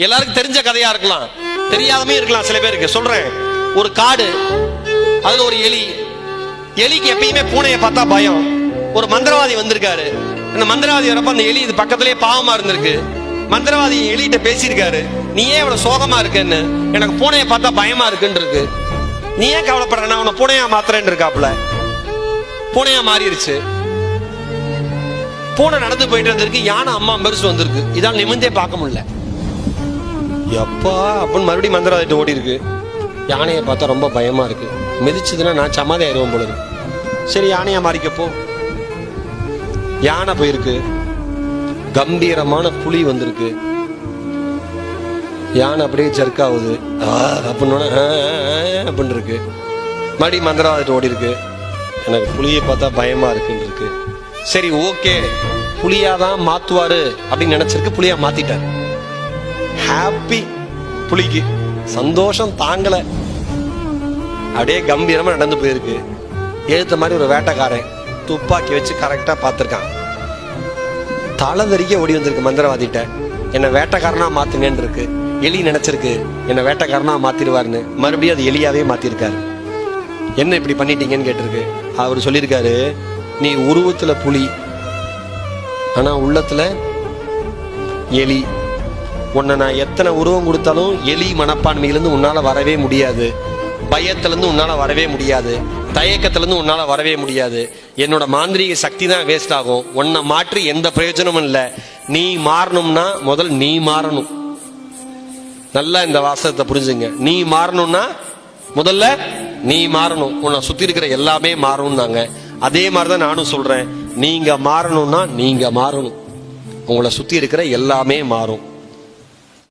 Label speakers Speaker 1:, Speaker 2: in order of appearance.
Speaker 1: எல்லாருக்கும் தெரிஞ்ச கதையா இருக்கலாம், தெரியாதமே இருக்கலாம் சில பேருக்கு. சொல்றேன், ஒரு காடு, அதுல ஒரு எலி. எலிக்கு எப்பயுமே பூனையை பார்த்தா பயம். ஒரு மந்திரவாதி வந்திருக்காரு. அந்த மந்திரவாதி வரப்ப அந்த எலி இது பக்கத்திலேயே பாவமா இருந்திருக்கு. மந்திரவாதி எலிகிட்ட பேசியிருக்காரு, நீ ஏன் இவ்வளவு சோகமா இருக்குன்னு. எனக்கு பூனையை பார்த்தா பயமா இருக்குன்னு இருக்கு. நீ ஏன் கவலைப்படுற, நான் உன்னை பூனையா மாத்துறேன்னு இருக்காப்புல. பூனையா மாறிடுச்சு. பூனை நடந்து போயிட்டு இருந்திருக்கு. யானை அம்மா பெருசு வந்திருக்கு. இதால் நிமிந்தே பார்க்க முடியல. எப்பா அப்படின்னு மறுபடியும் மந்திரவாதிட்டு ஓடி இருக்கு. யானையை பார்த்தா ரொம்ப பயமா இருக்கு. மிதிச்சதுன்னா நான் சமாதி ஆயிடுவோம் போல இருக்கு. சரி, யானையா மாறிக்கப்போ. யானை போயிருக்கு. கம்பீரமான புலி வந்திருக்கு. யானை அப்படியே ஜர்க்காகுது அப்படின்னு இருக்கு. மறுபடியும் மந்திரவாதிட்டு ஓடி இருக்கு. எனக்கு புலியை பார்த்தா பயமா இருக்குன்னு இருக்கு. சரி, ஓகே, புலியாதான் மாத்துவாரு அப்படின்னு நினைச்சிருக்கு. புலியா மாத்திட்டார். ஹாப்பி. புலிக்கு சந்தோஷம் தாங்கல. அப்படியே கம்பீரமா நடந்து போயிருக்கு. எழுத்த மாதிரி ஒரு வேட்டைக்காரன் துப்பாக்கி வச்சு கரெக்டா பார்த்திருக்கான். தளதறிக்க ஓடி வந்திருக்கு மந்திரவாதிட்ட. என்ன வேட்டைக்காரனா மாத்துங்கன்னு இருக்கு. எலி நினைச்சிருக்கு என்ன வேட்டைக்காரனா மாத்திருவாருன்னு. மறுபடியும் அது எலியாவே மாத்திருக்காரு. என்ன இப்படி பண்ணிட்டீங்கன்னு கேட்டிருக்கு. அவர் சொல்லியிருக்காரு, நீ உருவத்துல புலி, ஆனா உள்ளத்துல எலி. உன்னை நான் எத்தனை உருவம் கொடுத்தாலும் எலி மனப்பான்மையிலிருந்து உன்னால வரவே முடியாது. பயத்திலிருந்து உன்னால வரவே முடியாது. தயக்கத்திலிருந்து உன்னால வரவே முடியாது. என்னோட மாந்திரீக சக்தி தான் வேஸ்ட் ஆகும். உன்னை மாற்றி எந்த பிரயோஜனமும் இல்லை. நீ மாறணும்னா முதல் நீ மாறணும். நல்லா இந்த வாசகத்தை புரிஞ்சுங்க. நீ மாறணும்னா முதல்ல நீ மாறணும். உன்னை சுத்தி இருக்கிற எல்லாமே மாறணும்னாங்க. அதே மாதிரிதான் நானும் சொல்றேன், நீங்க மாறணும்னா நீங்க மாறணும். உங்களை சுத்தி இருக்கிற எல்லாமே மாறும்.